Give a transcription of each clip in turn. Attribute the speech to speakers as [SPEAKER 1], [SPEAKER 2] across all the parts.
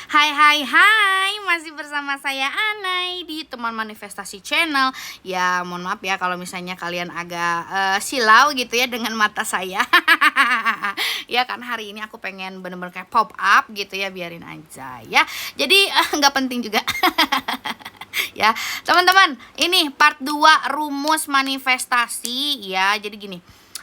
[SPEAKER 1] Hai hai hai, masih bersama saya Anai di Teman Manifestasi Channel. Ya mohon maaf ya kalau misalnya kalian agak silau gitu ya dengan mata saya. Ya kan hari ini aku pengen bener-bener kayak pop up gitu ya, biarin aja ya. Jadi nggak penting juga. Ya teman-teman, ini part 2 rumus manifestasi ya. Jadi gini,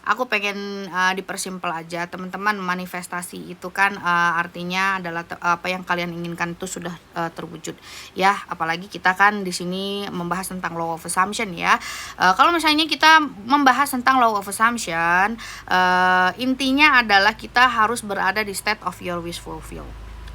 [SPEAKER 1] aku pengen dipersimpel aja teman-teman. Manifestasi itu kan artinya adalah apa yang kalian inginkan itu sudah terwujud ya. Apalagi kita kan di sini membahas tentang law of assumption ya. Kalau misalnya kita membahas tentang law of assumption, intinya adalah kita harus berada di state of your wish fulfill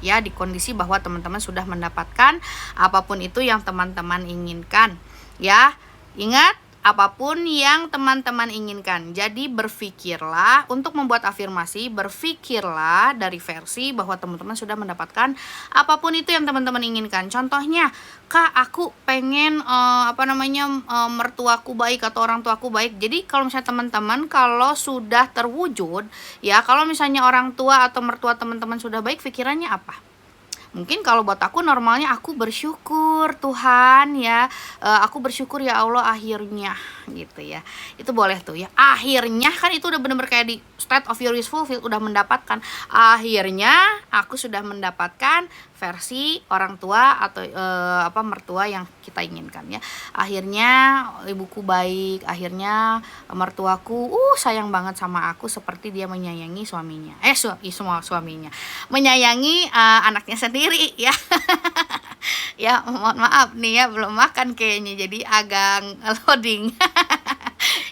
[SPEAKER 1] ya, di kondisi bahwa teman-teman sudah mendapatkan apapun itu yang teman-teman inginkan ya. Ingat, apapun yang teman-teman inginkan. Jadi berpikirlah untuk membuat afirmasi, berpikirlah dari versi bahwa teman-teman sudah mendapatkan apapun itu yang teman-teman inginkan. Contohnya, Kak, aku pengen mertuaku baik atau orang tuaku baik. Jadi kalau misalnya teman-teman kalau sudah terwujud ya, kalau misalnya orang tua atau mertua teman-teman sudah baik, pikirannya apa? Mungkin kalau buat aku normalnya aku bersyukur Tuhan ya, aku bersyukur ya Allah akhirnya gitu ya. Itu boleh tuh ya, akhirnya kan itu udah bener-bener kayak di state of your wish fulfilled, udah mendapatkan. Akhirnya aku sudah mendapatkan versi orang tua atau mertua yang kita inginkan ya. Akhirnya ibuku baik, akhirnya mertuaku sayang banget sama aku seperti dia menyayangi suaminya. Semua suaminya menyayangi anaknya sendiri ya. Ya mohon maaf nih ya, belum makan kayaknya jadi agak loading.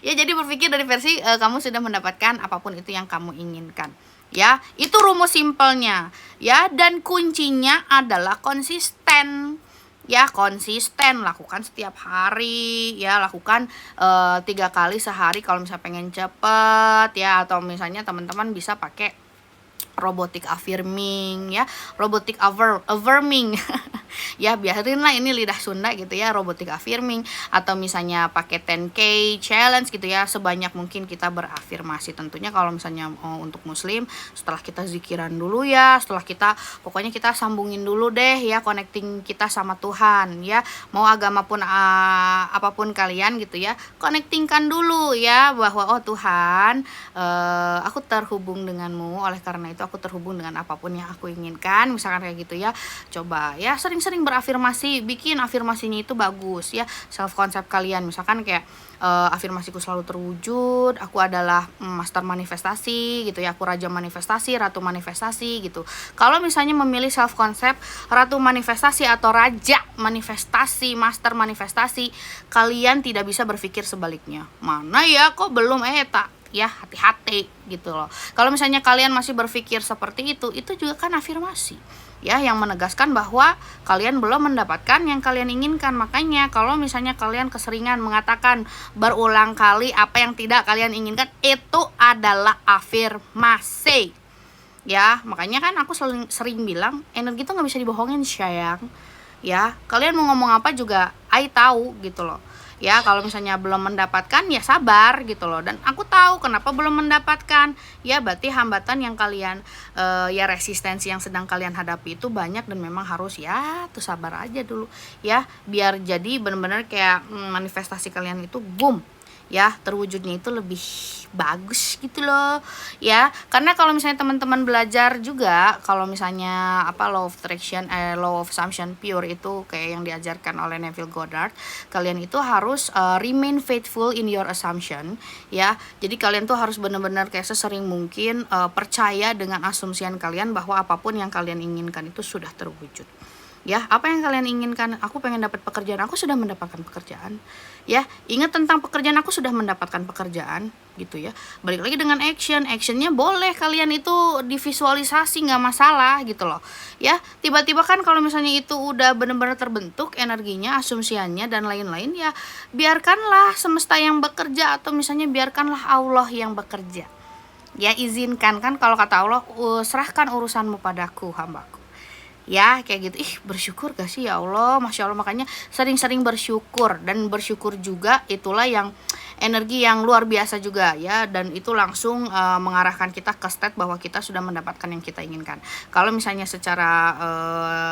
[SPEAKER 1] Ya jadi berpikir dari versi kamu sudah mendapatkan apapun itu yang kamu inginkan ya. Itu rumus simpelnya ya, dan kuncinya adalah konsisten ya. Konsisten, lakukan setiap hari ya, lakukan 3 kali sehari kalau misalnya pengen cepet ya. Atau misalnya teman-teman bisa pakai robotic affirming ya, robotic affirming. Ya biarinlah ini lidah Sunda gitu ya, robotic affirming. Atau misalnya pakai 10K challenge gitu ya, sebanyak mungkin kita berafirmasi. Tentunya kalau misalnya untuk muslim, setelah kita zikiran dulu ya, setelah kita pokoknya kita sambungin dulu deh ya, connecting kita sama Tuhan ya. Mau agama pun apapun kalian gitu ya, connectingkan dulu ya, bahwa oh Tuhan, aku terhubung denganmu, oleh karena itu aku terhubung dengan apapun yang aku inginkan, misalkan kayak gitu ya. Coba ya sering-sering berafirmasi, bikin afirmasinya itu bagus ya, self concept kalian. Misalkan kayak afirmasiku selalu terwujud, aku adalah master manifestasi gitu ya, aku raja manifestasi, ratu manifestasi gitu. Kalau misalnya memilih self concept ratu manifestasi atau raja manifestasi, master manifestasi, kalian tidak bisa berpikir sebaliknya. Mana ya kok belum tak ya, hati-hati gitu loh. Kalau misalnya kalian masih berpikir seperti itu juga kan afirmasi ya, yang menegaskan bahwa kalian belum mendapatkan yang kalian inginkan. Makanya kalau misalnya kalian keseringan mengatakan berulang kali apa yang tidak kalian inginkan, itu adalah afirmasi ya. Makanya kan aku sering bilang, energi itu nggak bisa dibohongin sayang ya. Kalian mau ngomong apa juga I tahu gitu loh ya. Kalau misalnya belum mendapatkan ya sabar gitu loh, dan aku tahu kenapa belum mendapatkan ya. Berarti hambatan yang kalian ya, resistensi yang sedang kalian hadapi itu banyak, dan memang harus ya tuh sabar aja dulu ya, biar jadi benar-benar kayak manifestasi kalian itu boom ya, terwujudnya itu lebih bagus gitu loh ya. Karena kalau misalnya teman-teman belajar juga, kalau misalnya law of attraction, law of assumption pure itu kayak yang diajarkan oleh Neville Goddard, kalian itu harus remain faithful in your assumption ya. Jadi kalian tuh harus benar-benar kayak sesering mungkin percaya dengan asumsian kalian bahwa apapun yang kalian inginkan itu sudah terwujud ya. Apa yang kalian inginkan, aku pengen dapat pekerjaan, aku sudah mendapatkan pekerjaan ya. Ingat tentang pekerjaan, aku sudah mendapatkan pekerjaan gitu ya. Balik lagi dengan actionnya boleh kalian itu divisualisasi, nggak masalah gitu loh ya. Tiba-tiba kan kalau misalnya itu udah benar-benar terbentuk energinya, asumsiannya dan lain-lain ya, biarkanlah semesta yang bekerja, atau misalnya biarkanlah Allah yang bekerja ya. Izinkan, kan kalau kata Allah, serahkan urusanmu padaku hambaku ya, kayak gitu. Bersyukur gak sih ya Allah, Masya Allah. Makanya sering-sering bersyukur, dan bersyukur juga itulah yang energi yang luar biasa juga ya, dan itu langsung mengarahkan kita ke state bahwa kita sudah mendapatkan yang kita inginkan. Kalau misalnya secara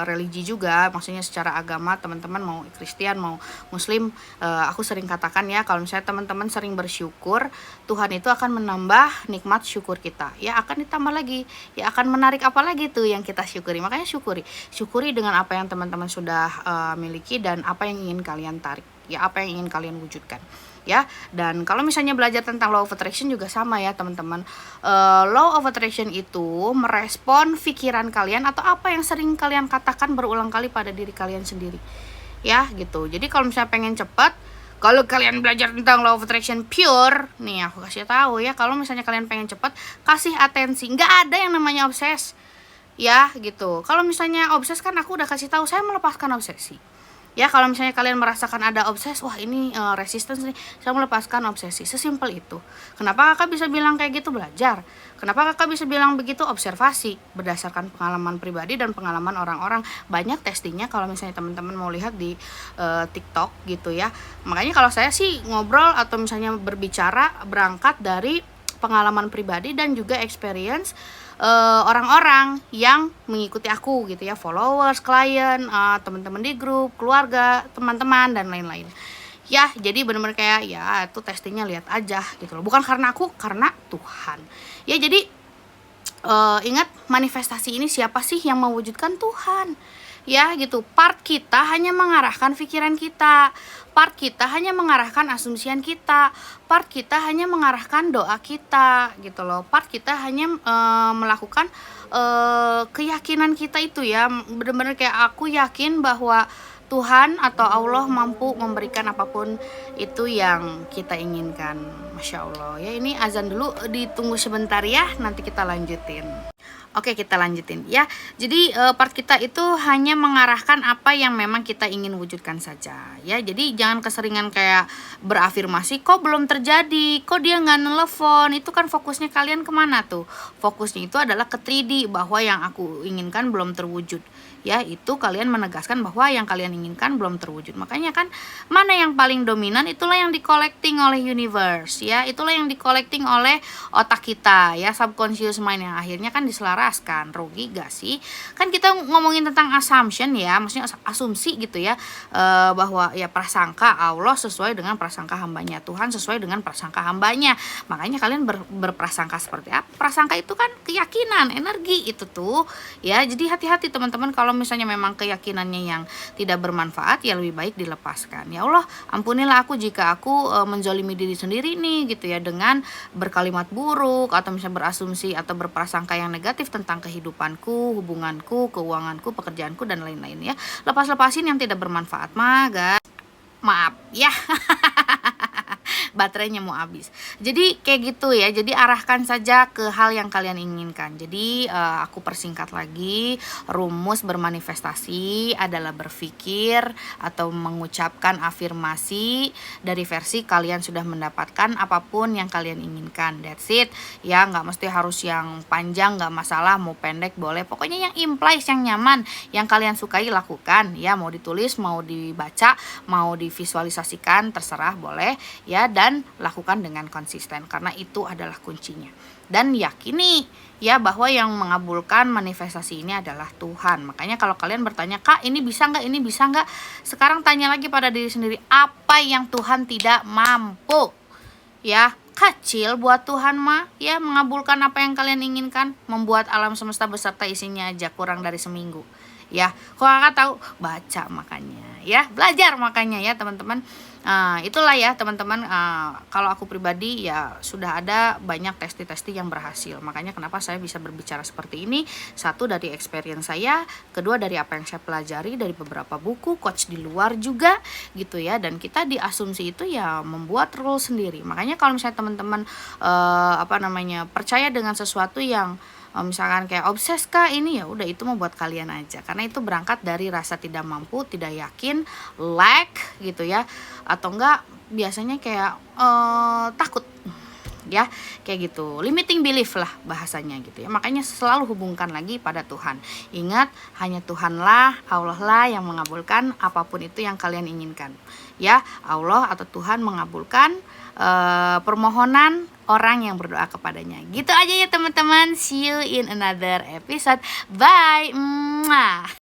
[SPEAKER 1] religi juga, maksudnya secara agama, teman-teman mau Kristen mau Muslim, aku sering katakan ya, kalau misalnya teman-teman sering bersyukur, Tuhan itu akan menambah nikmat syukur kita ya, akan ditambah lagi ya, akan menarik apa lagi tuh yang kita syukuri. Makanya syukuri dengan apa yang teman-teman sudah miliki dan apa yang ingin kalian tarik ya, apa yang ingin kalian wujudkan ya. Dan kalau misalnya belajar tentang law of attraction juga sama ya teman-teman. Law of attraction itu merespon pikiran kalian atau apa yang sering kalian katakan berulang kali pada diri kalian sendiri ya gitu. Jadi kalau misalnya pengen cepat, kalau kalian belajar tentang law of attraction pure nih, aku kasih tahu ya, kalau misalnya kalian pengen cepat, kasih atensi. Nggak ada yang namanya obses ya gitu. Kalau misalnya obses kan aku udah kasih tahu, saya melepaskan obsesi ya. Kalau misalnya kalian merasakan ada obses, wah ini resistance nih, saya melepaskan obsesi. Sesimpel itu. Kenapa kakak bisa bilang kayak gitu? Belajar. Kenapa kakak bisa bilang begitu? Observasi berdasarkan pengalaman pribadi dan pengalaman orang-orang. Banyak testingnya kalau misalnya teman-teman mau lihat di TikTok gitu ya. Makanya kalau saya sih ngobrol atau misalnya berbicara berangkat dari pengalaman pribadi dan juga experience orang-orang yang mengikuti aku gitu ya, followers, klien, teman-teman di grup, keluarga, teman-teman dan lain-lain ya. Jadi benar-benar kayak ya itu testingnya lihat aja gitu loh, bukan karena aku, karena Tuhan ya. Jadi ingat, manifestasi ini siapa sih yang mewujudkan? Tuhan ya gitu. Part kita hanya mengarahkan pikiran kita, part kita hanya mengarahkan asumsian kita, part kita hanya mengarahkan doa kita gitu loh, part kita hanya melakukan keyakinan kita itu ya. Benar-benar kayak aku yakin bahwa Tuhan atau Allah mampu memberikan apapun itu yang kita inginkan. Masya Allah ya. Ini azan dulu, ditunggu sebentar ya, nanti kita lanjutin. Oke, kita lanjutin ya. Jadi part kita itu hanya mengarahkan apa yang memang kita ingin wujudkan saja ya. Jadi jangan keseringan kayak berafirmasi, kok belum terjadi, kok dia nggak nelfon. Itu kan fokusnya kalian kemana tuh? Fokusnya itu adalah ke 3D, bahwa yang aku inginkan belum terwujud ya. Itu kalian menegaskan bahwa yang kalian inginkan belum terwujud. Makanya kan mana yang paling dominan, itulah yang di-collecting oleh universe ya. Itulah yang di-collecting oleh otak kita ya, subconscious mind, yang akhirnya kan diselaraskan. Rugi gak sih? Kan kita ngomongin tentang assumption ya, maksudnya asumsi gitu ya, bahwa ya prasangka Allah sesuai dengan prasangka hambanya, Tuhan sesuai dengan prasangka hambanya. Makanya kalian berprasangka seperti apa? Prasangka itu kan keyakinan, energi itu tuh ya. Jadi hati-hati teman-teman, kalau misalnya memang keyakinannya yang tidak bermanfaat, ya lebih baik dilepaskan. Ya Allah, ampunilah aku jika aku menzolimi diri sendiri nih gitu ya, dengan berkalimat buruk atau misalnya berasumsi atau berprasangka yang negatif tentang kehidupanku, hubunganku, keuanganku, pekerjaanku dan lain-lain ya. Lepas-lepasin yang tidak bermanfaat mah guys. Maaf ya. Baterainya mau habis. Jadi kayak gitu ya. Jadi arahkan saja ke hal yang kalian inginkan. Jadi aku persingkat lagi, rumus bermanifestasi adalah berpikir atau mengucapkan afirmasi dari versi kalian sudah mendapatkan apapun yang kalian inginkan. That's it ya. Nggak mesti harus yang panjang, nggak masalah, mau pendek boleh. Pokoknya yang implies, yang nyaman, yang kalian sukai lakukan ya. Mau ditulis, mau dibaca, mau divisualisasikan, terserah boleh ya. Dan lakukan dengan konsisten, karena itu adalah kuncinya. Dan yakini ya bahwa yang mengabulkan manifestasi ini adalah Tuhan. Makanya kalau kalian bertanya, Kak ini bisa nggak, ini bisa nggak, sekarang tanya lagi pada diri sendiri, apa yang Tuhan tidak mampu ya. Kecil buat Tuhan mah ya, mengabulkan apa yang kalian inginkan, membuat alam semesta beserta isinya aja kurang dari seminggu ya. Kalau kakak tahu, baca makanya ya, belajar makanya ya teman-teman. Itulah ya teman-teman, kalau aku pribadi ya sudah ada banyak testi-testi yang berhasil. Makanya kenapa saya bisa berbicara seperti ini, satu dari experience saya, kedua dari apa yang saya pelajari dari beberapa buku, coach di luar juga gitu ya. Dan kita diasumsi itu ya membuat rule sendiri. Makanya kalau misalnya teman-teman percaya dengan sesuatu yang misalkan kayak obses kah ini, ya udah itu mau buat kalian aja, karena itu berangkat dari rasa tidak mampu, tidak yakin, lack gitu ya, atau enggak biasanya kayak takut ya, kayak gitu. Limiting belief lah bahasanya gitu ya. Makanya selalu hubungkan lagi pada Tuhan. Ingat, hanya Tuhanlah, Allah lah yang mengabulkan apapun itu yang kalian inginkan. Ya, Allah atau Tuhan mengabulkan permohonan orang yang berdoa kepadanya. Gitu aja ya teman-teman. See you in another episode. Bye. Mwah.